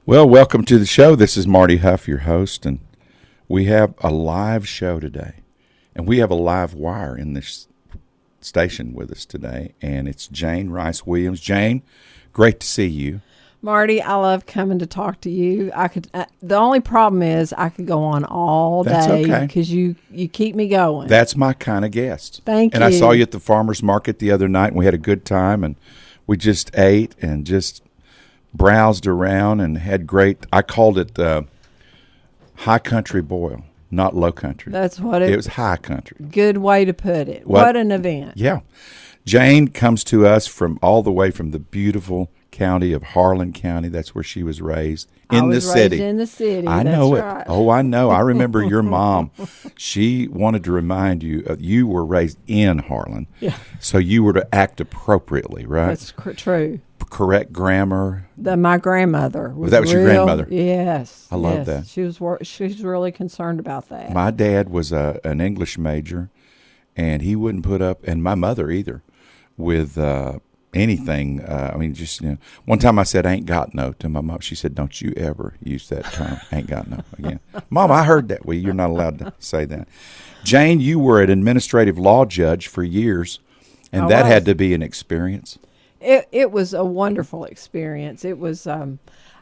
Well, welcome to the show. This is Marty Huff, your host, and we have a live show today. And we have a live wire in this station with us today, and it's Jane Rice Williams. Jane, great to see you. Marty, I love coming to talk to you. The only problem is I could go on all day because you keep me going. That's my kind of guest. Thank you. And I saw you at the farmer's market the other night, and we had a good time, and we just ate and just browsed around and had great, I called it high country boil, not low country. That's what it was. High country. Good way to put it. What an event. Yeah. Jane comes to us from all the way from the beautiful county of Harlan County. That's where she was raised. In the city. In the city. I know it. Right. Oh, I know. I remember your mom. She wanted to remind you you were raised in Harlan. Yeah. So you were to act appropriately, right? That's true. Correct grammar. My grandmother was that was your grandmother? Yes. I love that. She's really concerned about that. My dad was an English major, and he wouldn't put up, and my mother either, with anything. One time I said, "Ain't got no" to my mom. She said, "Don't you ever use that term, ain't got no," again. Mom, I heard that. Well, you're not allowed to say that. Jane, you were an administrative law judge for years, and that had to be an experience. It was a wonderful experience. It was.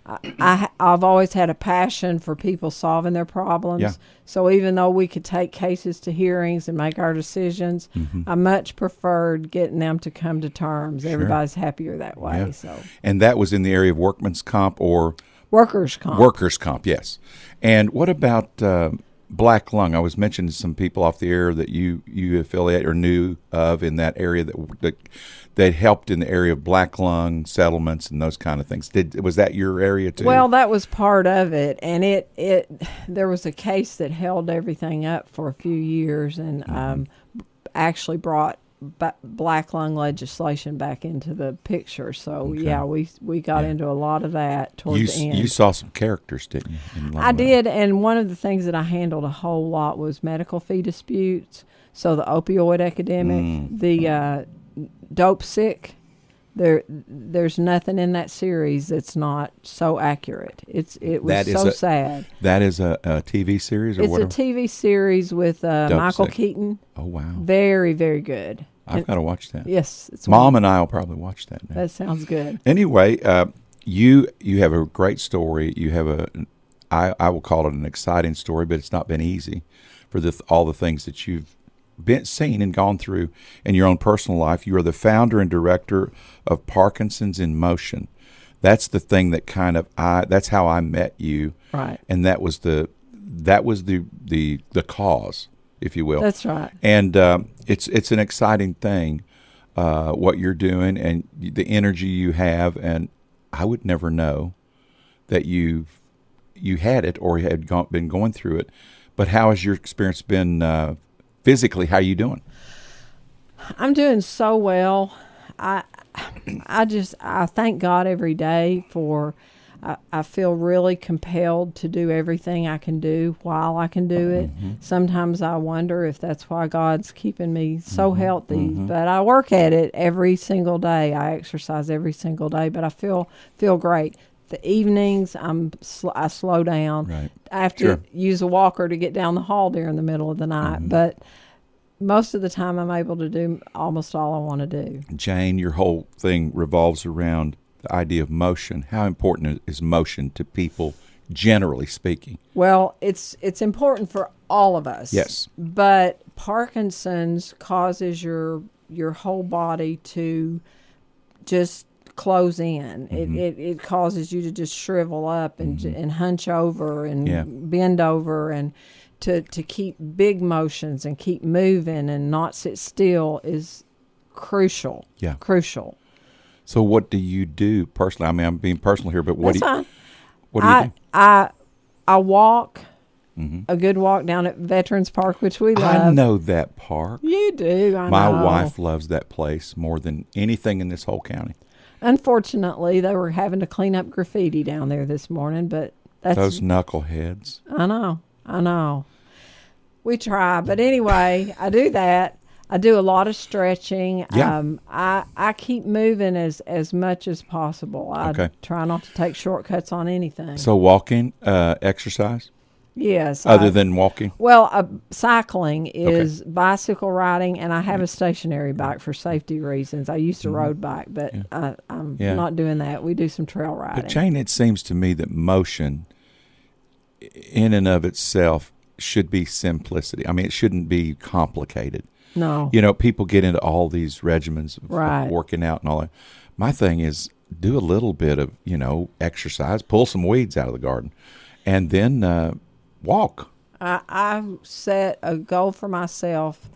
I've always had a passion for people solving their problems. Yeah. So even though we could take cases to hearings and make our decisions, I much preferred getting them to come to terms. Sure. Everybody's happier that way. Yeah. So. And that was in the area of workman's comp or workers' comp. Workers' comp, yes. And what about black lung? I was mentioning to some people off the air that you affiliate or knew of in that area that helped in the area of black lung settlements and those kind of things. Was that your area too? Well, that was part of it, and there was a case that held everything up for a few years, and actually brought black lung legislation back into the picture. So yeah, we got into a lot of that towards the end. You saw some characters, didn't you? I did, and one of the things that I handled a whole lot was medical fee disputes. So the opioid epidemic, the dope sick. There's nothing in that series that's not so accurate. It was so sad. That is a TV series, or whatever? It's a TV series with Michael Keaton. Oh wow! Very, very good. I've got to watch that. Yes, it's Mom and I will probably watch that now. That sounds good. Anyway, you have a great story. You have I will call it an exciting story, but it's not been easy for all the things that you've seen and gone through in your own personal life. You are the founder and director of Parkinson's in Motion. That's the thing that that's how I met you. Right. And that was the cause, if you will. That's right. And it's an exciting thing, what you're doing and the energy you have. And I would never know that you had it or had been going through it. But how has your experience been physically? How are you doing? I'm doing so well. I thank God every day for. I feel really compelled to do everything I can do while I can do it. Mm-hmm. Sometimes I wonder if that's why God's keeping me so healthy. Mm-hmm. But I work at it every single day. I exercise every single day. But I feel great. The evenings, I slow down. Right. I have to use a walker to get down the hall during the middle of the night. Mm-hmm. But most of the time, I'm able to do almost all I want to do. Jane, your whole thing revolves around the idea of motion. How important is motion to people, generally speaking? Well, it's important for all of us. Yes. But Parkinson's causes your whole body to just close in. Mm-hmm. It causes you to just shrivel up and hunch over and bend over, and to keep big motions and keep moving and not sit still is crucial. Yeah. Crucial. So what do you do personally? I mean, I'm being personal here, but what do you do? I walk a good walk down at Veterans Park, which we love. I know that park. You do. I know. My wife loves that place more than anything in this whole county. Unfortunately, they were having to clean up graffiti down there this morning, but that's those knuckleheads. I know. We try, but anyway, I do that. I do a lot of stretching. Yeah. I keep moving as much as possible. I Okay. try not to take shortcuts on anything. So walking, exercise, Yes. other than walking. Well, cycling is bicycle riding, and I have a stationary bike for safety reasons. I used to road bike, but I'm not doing that. We do some trail riding. But Jane, it seems to me that motion, in and of itself, should be simplicity. I mean, it shouldn't be complicated. No. You know, people get into all these regimens of Right. working out and all that. My thing is do a little bit of, exercise, pull some weeds out of the garden, and then walk. I set a goal for myself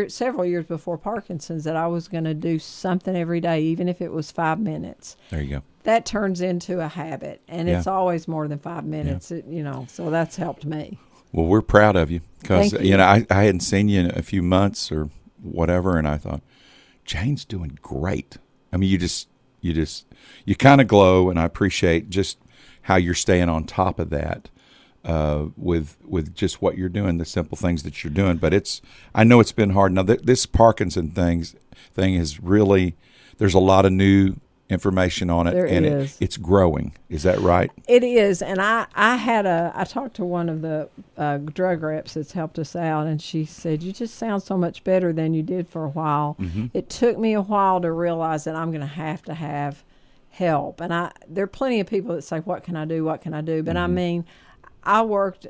several years before Parkinson's that I was going to do something every day, even if it was 5 minutes. There you go. That turns into a habit, and it's always more than 5 minutes. So that's helped me. Well, we're proud of you because, Thank you. I hadn't seen you in a few months or whatever, and I thought, Jane's doing great. I mean, you kind of glow, and I appreciate just how you're staying on top of that with just what you're doing, the simple things that you're doing. But I know it's been hard. Now, this Parkinson thing is really, there's a lot of new information on it, There and is. it's growing. Is that right? It is, and I talked to one of the drug reps that's helped us out, and she said, "You just sound so much better than you did for a while." Mm-hmm. It took me a while to realize that I'm going to have help, and there are plenty of people that say, "What can I do? What can I do?" But I mean, I worked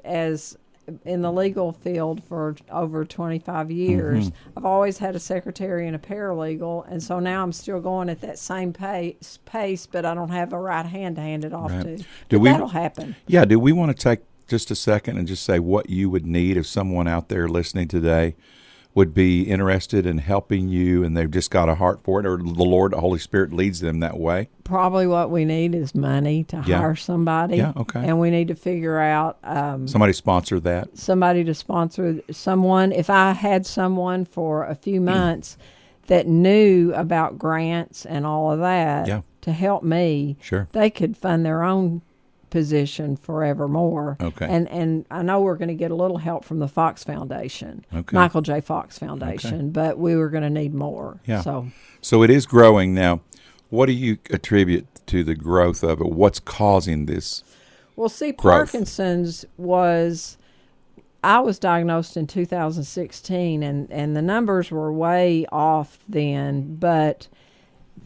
in the legal field for over 25 years. I've always had a secretary and a paralegal, and so now I'm still going at that same pace, but I don't have a right hand to hand it off Right. to. That'll happen. Yeah, do we want to take just a second and just say what you would need if someone out there listening today would be interested in helping you and they've just got a heart for it, or the Lord, the Holy Spirit leads them that way? Probably what we need is money to hire somebody. Yeah, okay. And we need to figure out Somebody sponsor that. somebody to sponsor someone. If I had someone for a few months that knew about grants and all of that to help me, Sure. they could fund their own position forevermore. Okay. And I know we're going to get a little help from the Fox Foundation, Okay. Michael J. Fox Foundation, but we were going to need more. Yeah. So it is growing now. What do you attribute to the growth of it? What's causing this? Well, see, growth? Parkinson's I was diagnosed in 2016, and the numbers were way off then, but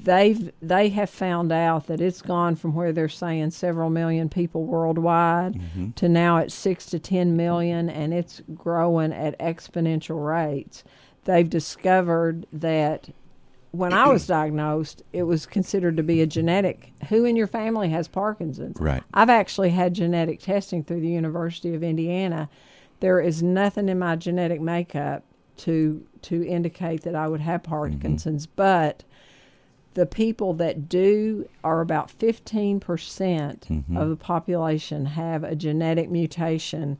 they have found out that it's gone from where they're saying several million people worldwide to now it's 6 to 10 million, and it's growing at exponential rates. They've discovered that when I was diagnosed, it was considered to be a genetic. Who in your family has Parkinson's? Right. I've actually had genetic testing through the University of Indiana. There is nothing in my genetic makeup to indicate that I would have Parkinson's, but the people that do are about 15% of the population have a genetic mutation,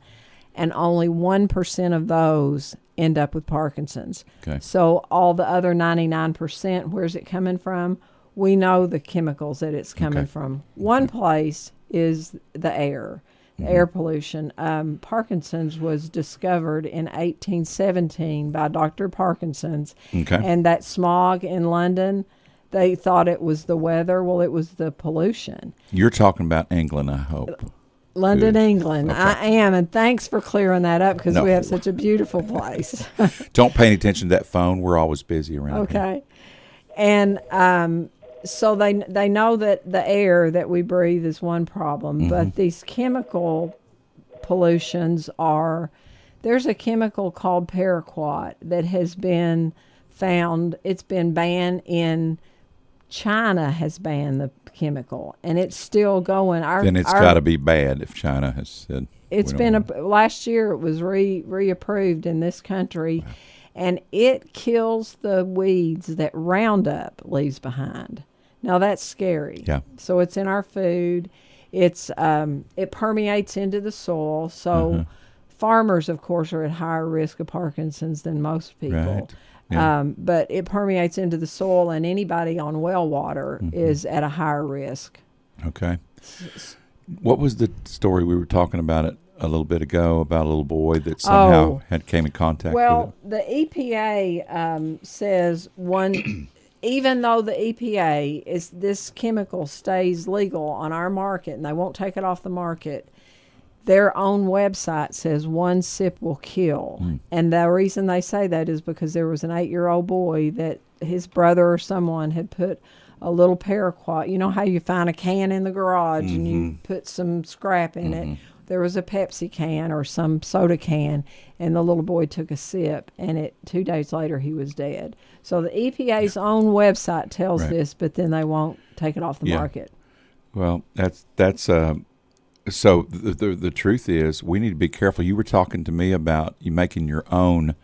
and only 1% of those end up with Parkinson's. Okay. So all the other 99%, where's it coming from? We know the chemicals that it's coming from. One place is the air. Air pollution. Parkinson's was discovered in 1817 by Dr. Parkinson's. Okay. And that smog in London, they thought it was the weather. Well, it was the pollution. You're talking about England, I hope. London, England. Okay. I am, and thanks for clearing that up because No. we have such a beautiful place. Don't pay any attention to that phone. We're always busy around here. Okay. And so they know that the air that we breathe is one problem, but these chemical pollutions there's a chemical called paraquat that has been found. It's been banned in China, has banned the chemical, and it's still going. Then it's got to be bad if China has said. It's been last year. It was reapproved in this country, and it kills the weeds that Roundup leaves behind. Now that's scary. Yeah. So it's in our food. It permeates into the soil. So farmers, of course, are at higher risk of Parkinson's than most people. Right. Yeah. But it permeates into the soil, and anybody on well water is at a higher risk. Okay. What was the story we were talking about it a little bit ago about a little boy that somehow Oh. came in contact with Well, the EPA says even though the EPA is this chemical stays legal on our market and they won't take it off the market, their own website says one sip will kill. And the reason they say that is because there was an 8-year-old boy that his brother or someone had put a little paraquat. You know how you find a can in the garage and you put some scrap in it? There was a Pepsi can or some soda can, and the little boy took a sip, and 2 days later he was dead. So the EPA's own website tells this, but then they won't take it off the market. Well, that's so the truth is we need to be careful. You were talking to me about you making your own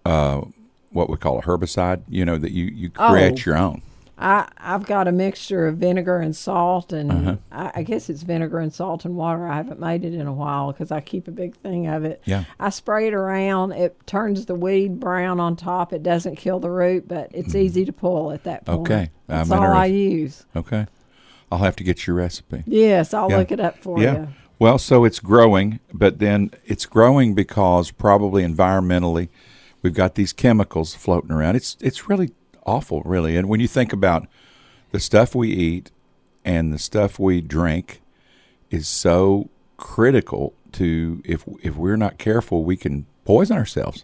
what we call a herbicide, that you create your own. I've got a mixture of vinegar and salt, and I guess it's vinegar and salt and water. I haven't made it in a while because I keep a big thing of it. Yeah. I spray it around. It turns the weed brown on top. It doesn't kill the root, but it's easy to pull at that point. Okay. That's all I use. Okay. I'll have to get your recipe. Yes, I'll look it up for you. Well, so it's growing, but then it's growing because probably environmentally we've got these chemicals floating around. It's really awful, really. And when you think about the stuff we eat and the stuff we drink is so critical to if we're not careful, we can poison ourselves.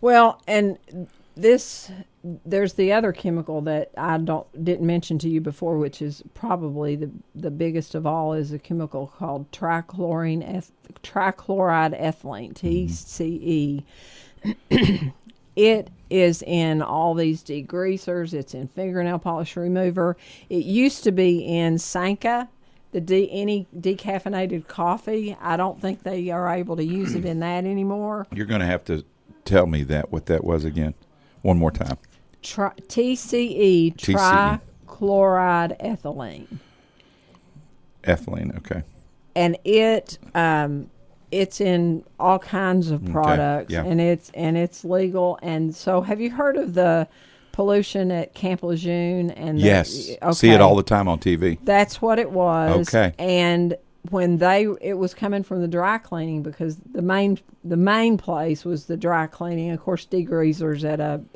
Well, and there's the other chemical that I didn't mention to you before, which is probably the biggest of all, is a chemical called trichloride ethylene, TCE. It is in all these degreasers. It's in fingernail polish remover. It used to be in Sanka, any decaffeinated coffee. I don't think they are able to use it in that anymore. You're going to have to tell me what that was again, one more time. TCE, trichloride ethylene. Ethylene, okay. And it's in all kinds of products, and it's legal. And so, have you heard of the pollution at Camp Lejeune? And yes, see it all the time on TV. That's what it was. Okay, and when it was coming from the dry cleaning, because the main place was the dry cleaning. Of course, degreasers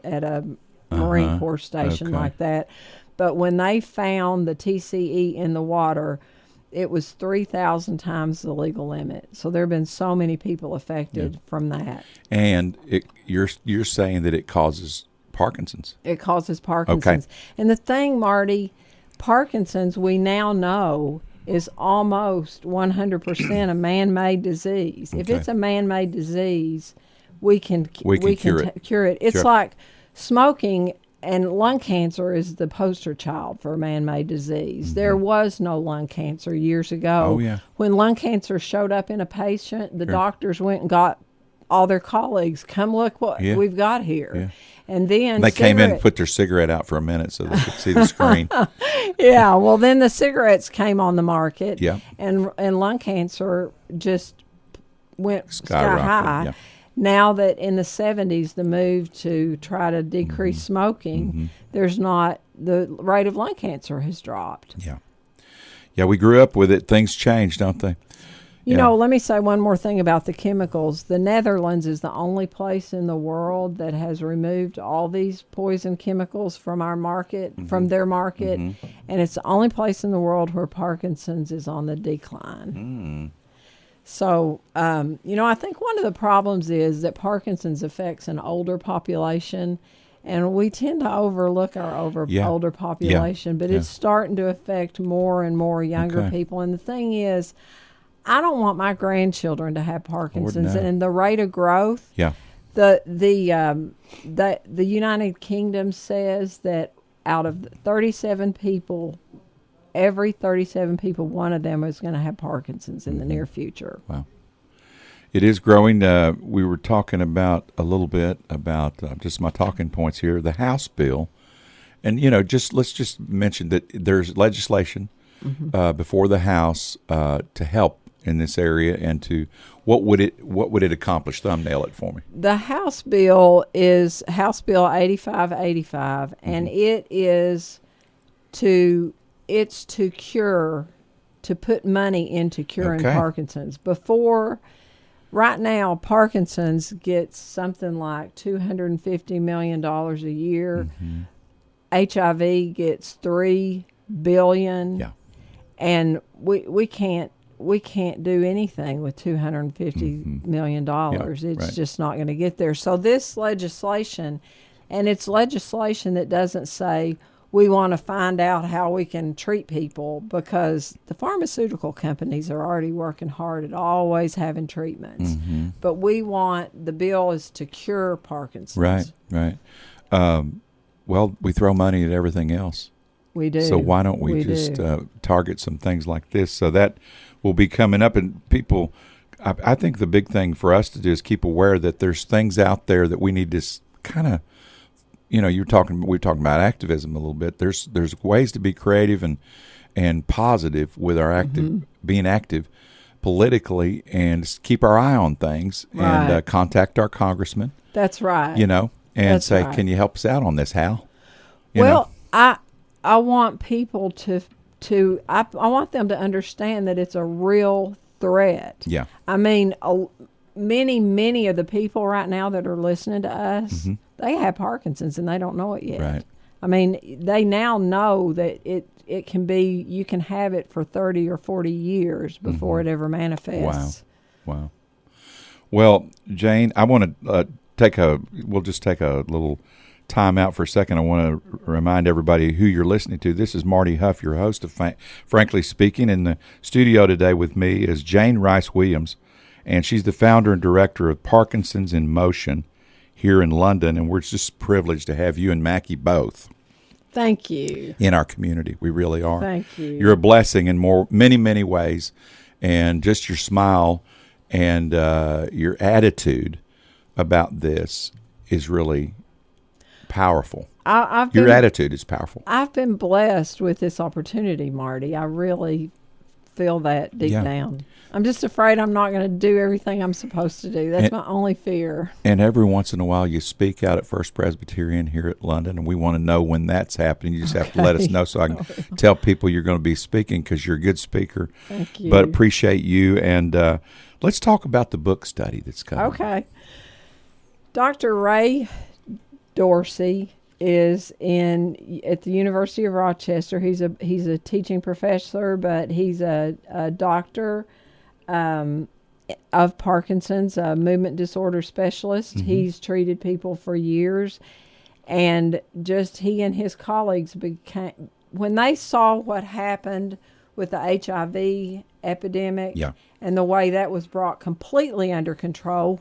at a Marine Corps station like that. But when they found the TCE in the water, it was 3,000 times the legal limit. So there have been so many people affected from that. And you're saying that it causes Parkinson's. It causes Parkinson's. Okay. And the thing, Marty, Parkinson's we now know is almost 100% a man-made disease. Okay. If it's a man-made disease, we can cure it. It's like smoking. And lung cancer is the poster child for a man-made disease. There was no lung cancer years ago. Oh, yeah. When lung cancer showed up in a patient, the doctors went and got all their colleagues, come look what we've got here. Yeah. And then they came in and put their cigarette out for a minute so they could see the screen. Yeah, well, then the cigarettes came on the market. Yeah. And lung cancer just went sky high. Yeah. Now that in the 70s, the move to try to decrease smoking, the rate of lung cancer has dropped. Yeah. Yeah, we grew up with it. Things change, don't they? You know, let me say one more thing about the chemicals. The Netherlands is the only place in the world that has removed all these poison chemicals from our market, from their market, and it's the only place in the world where Parkinson's is on the decline. So, I think one of the problems is that Parkinson's affects an older population, and we tend to overlook our older population, but it's starting to affect more and more younger people. And the thing is, I don't want my grandchildren to have Parkinson's, and the rate of growth. Yeah. The United Kingdom says that out of 37 people, every 37 people, one of them is going to have Parkinson's in the near future. Wow. It is growing. We were talking about a little bit about just my talking points here, the House bill. And, let's just mention that there's legislation before the House to help in this area and to what would it accomplish? Thumbnail it for me. The House bill is House Bill 8585, and it's to cure to put money into curing Okay. Parkinson's. Right now, Parkinson's gets something like $250 million a year. HIV gets $3 billion. Yeah. And we can't do anything with $250 million. It's right. just not going to get there. So this legislation, and it's legislation that doesn't say we want to find out how we can treat people, because the pharmaceutical companies are already working hard at always having treatments. But the bill is to cure Parkinson's. Right. Well, we throw money at everything else. We do. So why don't we just target some things like this? So that will be coming up, and people, I think the big thing for us to do is keep aware that there's things out there that we need to kind of, we were talking about activism a little bit. There's ways to be creative and positive with our being active politically, and just keep our eye on things, and contact our congressman. That's right. And That's say, right. can you help us out on this, Hal? I want people I want them to understand that it's a real threat. Yeah. I mean, many of the people right now that are listening to us, they have Parkinson's and they don't know it yet. Right. I mean, they now know that it can be, you can have it for 30 or 40 years before it ever manifests. Wow. Well, Jane, I want to we'll just take a little time out for a second. I want to remind everybody who you're listening to. This is Marty Huff, your host of Frankly Speaking. In the studio today with me is Jane Rice Williams, and she's the founder and director of Parkinson's in Motion here in London, and we're just privileged to have you and Mackie both. Thank you. In our community. We really are. Thank you. You're a blessing in many ways, and just your smile and your attitude about this is really powerful. Your attitude is powerful. I've been blessed with this opportunity, Marty. I really feel that deep down. I'm just afraid I'm not going to do everything I'm supposed to do. That's my only fear. And every once in a while you speak out at First Presbyterian here at London, and we want to know when that's happening. You just have to let us know so I can tell people you're going to be speaking, because you're a good speaker. Thank you. But appreciate you. And let's talk about the book study that's coming. Okay. Dr. Ray Dorsey is at the University of Rochester. He's a teaching professor, but he's a doctor of Parkinson's, a movement disorder specialist. He's treated people for years, and just he and his colleagues when they saw what happened with the HIV epidemic and the way that was brought completely under control.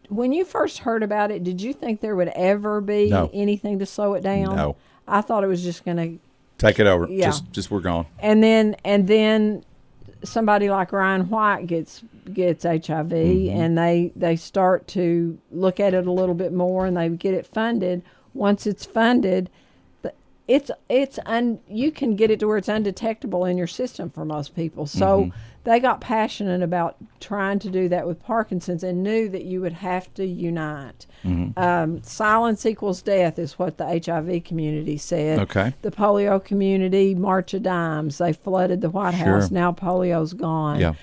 When you first heard about it, did you think there would ever be anything to slow it down? No. I thought it was just going to take it over. Yeah. Just we're gone. And then somebody like Ryan White gets HIV, and they start to look at it a little bit more, and they get it funded. Once it's funded, you can get it to where it's undetectable in your system for most people. So they got passionate about trying to do that with Parkinson's, and knew that you would have to unite. Silence equals death is what the HIV community said. Okay. The polio community, March of Dimes, they flooded the White House. Now polio's gone. Yeah.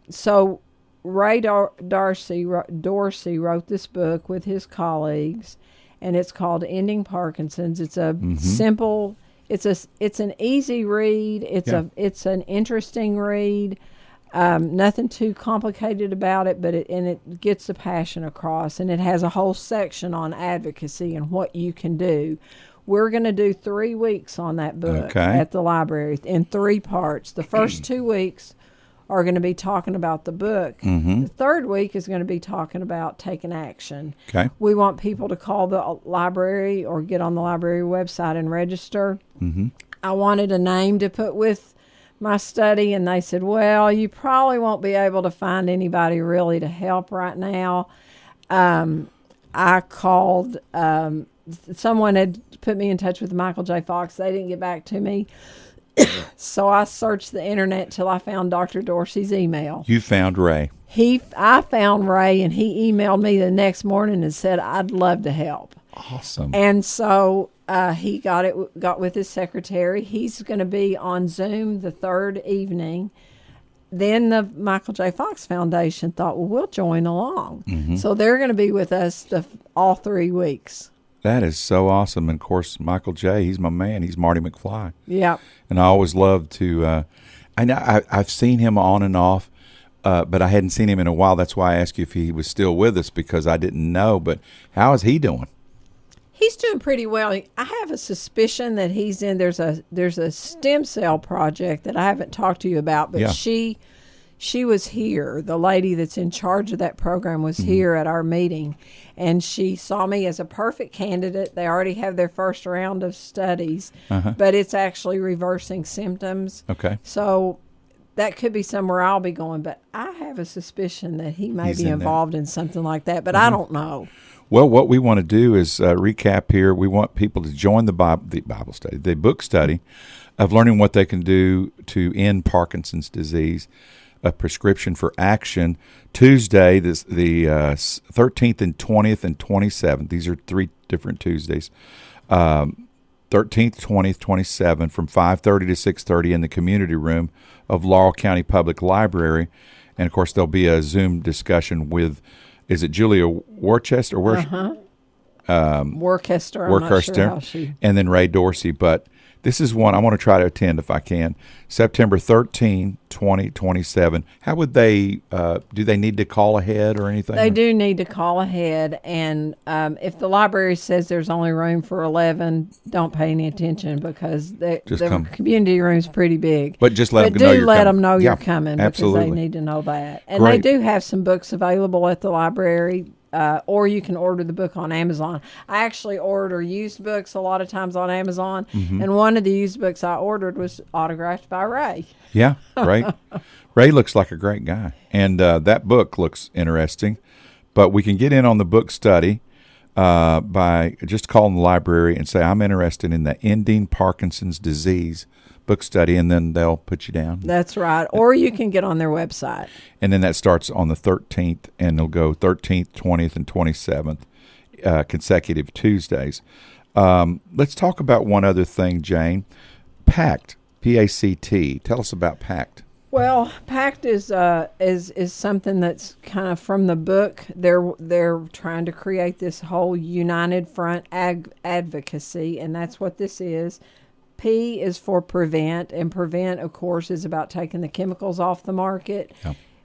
So Ray Dorsey wrote this book with his colleagues, and it's called Ending Parkinson's. It's a simple, it's an easy read. It's an interesting read. Nothing too complicated about it, but it gets the passion across, and it has a whole section on advocacy and what you can do. We're going to do 3 weeks on that book at the library in 3 parts. The first 2 weeks are going to be talking about the book. The third week is going to be talking about taking action. Okay. We want people to call the library or get on the library website and register. I wanted a name to put with my study, and they said, well, you probably won't be able to find anybody really to help right now. I called, someone had put me in touch with Michael J. Fox. They didn't get back to me. So I searched the internet till I found Dr. Dorsey's email. You found Ray. I found Ray, and he emailed me the next morning and said, I'd love to help. Awesome. And so He got with his secretary. He's going to be on Zoom the third evening. Then the Michael J. Fox Foundation thought, well, we'll join along. Mm-hmm. So they're going to be with us all 3 weeks. That is so awesome. And, of course, Michael J., he's my man. He's Marty McFly. Yeah. And I always love to I know I've seen him on and off, but I hadn't seen him in a while. That's why I asked you if he was still with us, because I didn't know. But how is he doing? He's doing pretty well. I have a suspicion that he's in. There's a stem cell project that I haven't talked to you about, but Yeah. she was here. The lady that's in charge of that program was here at our meeting, and she saw me as a perfect candidate. They already have their first round of studies, but it's actually reversing symptoms. Okay. So that could be somewhere I'll be going, but I have a suspicion that he may He's be in there. involved in something like that, but I don't know. Well, what we want to do is recap here. We want people to join the Bible study, the book study of learning what they can do to end Parkinson's disease, a prescription for action. Tuesday, the 13th and 20th and 27th. These are 3 different Tuesdays. 13th, 20th, 27th from 5:30 to 6:30 in the community room of Laurel County Public Library. And, of course, there'll be a Zoom discussion with, is it Julia Worcester? Worcester. I'm not sure how she... And then Ray Dorsey. But this is one I want to try to attend if I can. September 13, 20, 27. How would they, do they need to call ahead or anything? They do need to call ahead. And if the library says there's only room for 11, don't pay any attention, because the community room's pretty big. But just let them know you're coming. Let them know you're Yeah, coming, absolutely. because they need to know that. And Great. they do have some books available at the library. Or you can order the book on Amazon. I actually order used books a lot of times on Amazon, and one of the used books I ordered was autographed by Ray. Yeah, great. Ray looks like a great guy, and that book looks interesting. But we can get in on the book study by just calling the library and say, I'm interested in the Ending Parkinson's Disease book study, and then they'll put you down. That's right. Or you can get on their website. And then that starts on the 13th, and they'll go 13th, 20th, and 27th, consecutive Tuesdays. Let's talk about one other thing, Jane. PACT, P-A-C-T. Tell us about PACT. Well, PACT is something that's kind of from the book. They're trying to create this whole united front advocacy, and that's what this is. P is for prevent, and prevent, of course, is about taking the chemicals off the market,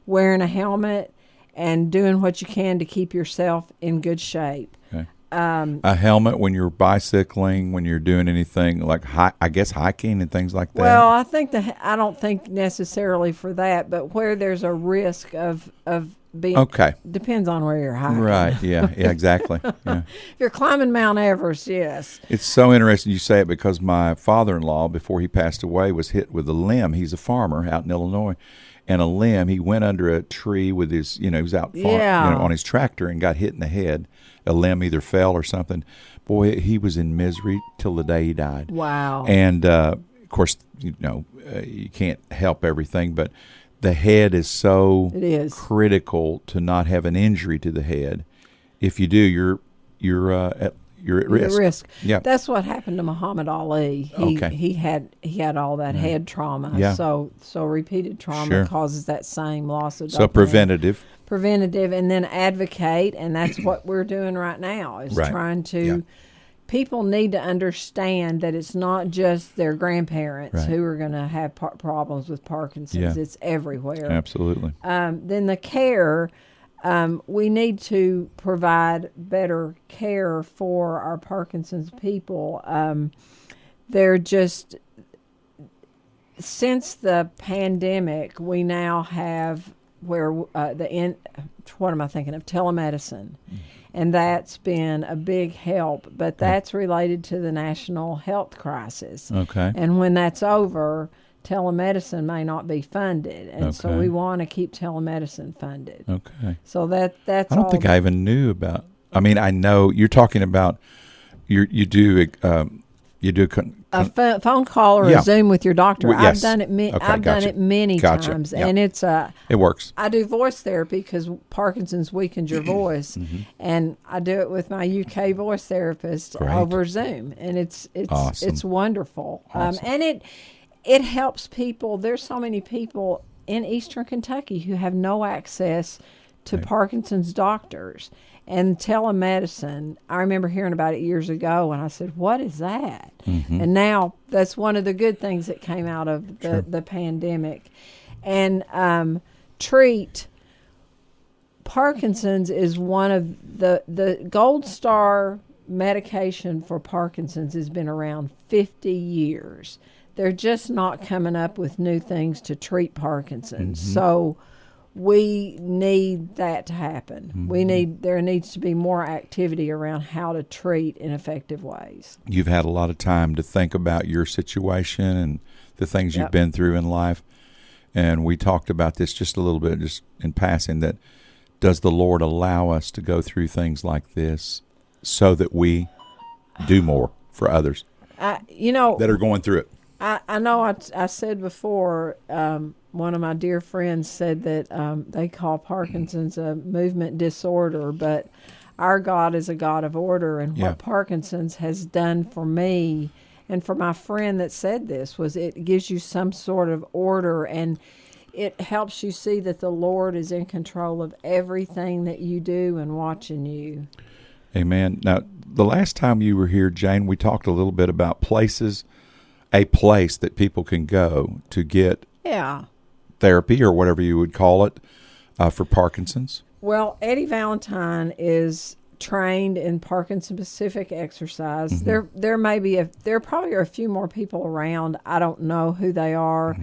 wearing a helmet, and doing what you can to keep yourself in good shape. Okay. A helmet when you're bicycling, when you're doing anything like I guess hiking and things like that. Well, I don't think necessarily for that, but where there's a risk of being depends on where you're hiking. Right. Yeah, exactly. Yeah. If you're climbing Mount Everest, yes. It's so interesting you say it, because my father-in-law, before he passed away, was hit with a limb. He's a farmer out in Illinois. And a limb, he went under a tree with his, he was out on his tractor and got hit in the head. A limb either fell or something. Boy, he was in misery till the day he died. Wow. And, of course, you can't help everything, but the head is so critical to not have an injury to the head. If you do, you're at risk. Yeah, that's what happened to Muhammad Ali. He had all that head trauma. Yeah. So repeated trauma causes that same loss of dopamine. So preventative, and then advocate, and that's what we're doing right now. Is trying to. Yeah. People need to understand that it's not just their grandparents who are going to have problems with Parkinson's. Yeah. It's everywhere. Absolutely. Then the care. We need to provide better care for our Parkinson's people. They're just, since the pandemic, we now have what am I thinking of? Telemedicine. And that's been a big help, but that's related to the national health crisis. Okay. And when that's over, telemedicine may not be funded, and so we want to keep telemedicine funded. Okay. So that's I don't think I even knew about. I mean, I know you're talking about you do You do a phone call or Yeah. a Zoom with your doctor. Well, yes. I've done it. Okay, I've done gotcha. it many Gotcha. times, Yep. and it's it works. I do voice therapy because Parkinson's weakens your voice, Mm-hmm. and I do it with my UK voice therapist Great. over Zoom, and it's Awesome. it's wonderful. Awesome. And it helps people. There's so many people in Eastern Kentucky who have no access to Right. Parkinson's doctors. And telemedicine, I remember hearing about it years ago, and I said, "What is that?" Mm-hmm. And now that's one of the good things that came out of Sure. the pandemic. And treat Parkinson's is one of the gold star medication for Parkinson's has been around 50 years. They're just not coming up with new things to treat Parkinson's. Mm-hmm. So we need that to happen. Mm-hmm. There needs to be more activity around how to treat in effective ways. You've had a lot of time to think about your situation and the things you've Yep. been through in life. And we talked about this just a little bit, just in passing, that does the Lord allow us to go through things like this so that we do more for others that are going through it? I know I said before, one of my dear friends said that they call Parkinson's a movement disorder, but our God is a God of order. And Yeah. what Parkinson's has done for me and for my friend that said this was it gives you some sort of order, and it helps you see that the Lord is in control of everything that you do and watching you. Amen. Now, the last time you were here, Jane, we talked a little bit about a place that people can go to get Yeah. therapy or whatever you would call it for Parkinson's. Well, Eddie Valentine is trained in Parkinson-specific exercise. Mm-hmm. There probably are a few more people around. I don't know who they are.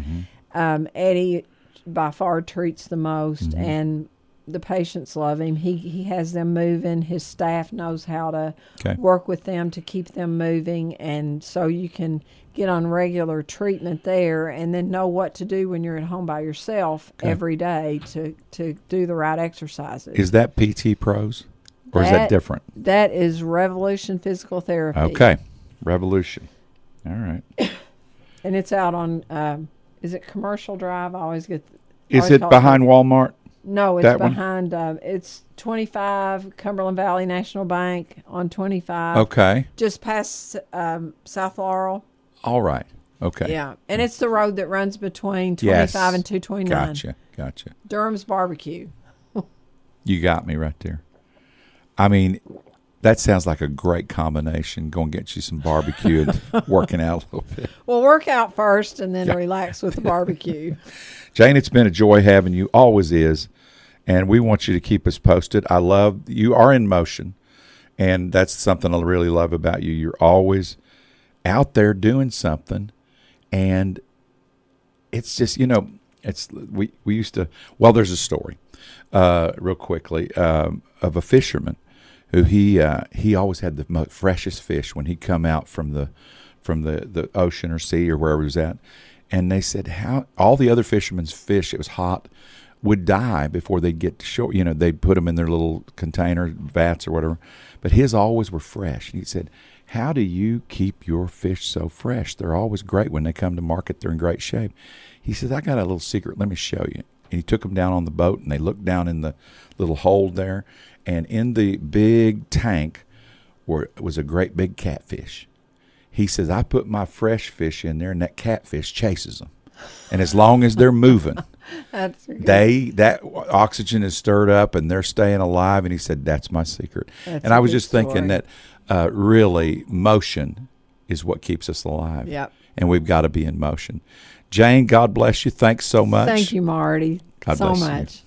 Mm-hmm. Eddie by far treats the most, Mm-hmm. and the patients love him. He has them moving. His staff knows how to Okay. work with them to keep them moving, and so you can get on regular treatment there and then know what to do when you're at home by yourself Okay. every day to do the right exercises. Is that PT Pros or is that different? That is Revolution Physical Therapy. Okay. Revolution. All right. And it's out on, is it Commercial Drive? I always get. Is always it call behind Walmart? No, it's that one? behind, it's 25 Cumberland Valley National Bank on 25. Okay. Just past South Laurel. All right. Okay. Yeah. And it's the road that runs between 25 and 229. Gotcha. Durham's Barbecue. You got me right there. I mean, that sounds like a great combination. Go and get you some barbecue and working out a little bit. Well, work out first and then relax with the barbecue. Jane, it's been a joy having you. Always is. And we want you to keep us posted. You are in motion. And that's something I really love about you. You're always out there doing something. And it's just, we used to, there's a story, real quickly, of a fisherman who he always had the most freshest fish when he'd come out from the ocean or sea or wherever he was at. And they said how all the other fishermen's fish, it was hot, would die before they'd get to shore. They'd put them in their little container, vats or whatever. But his always were fresh. And he said, how do you keep your fish so fresh? They're always great when they come to market. They're in great shape. He says, I got a little secret. Let me show you. And he took them down on the boat, and they looked down in the little hold there. And in the big tank was a great big catfish. He says, I put my fresh fish in there, and that catfish chases them. And as long as they're moving, That's good. that oxygen is stirred up, and they're staying alive. And he said, that's my secret. That's and a I was good just thinking story. that really motion is what keeps us alive. Yep. And we've got to be in motion. Jane, God bless you. Thanks so much. Thank you, Marty. God so bless you. much.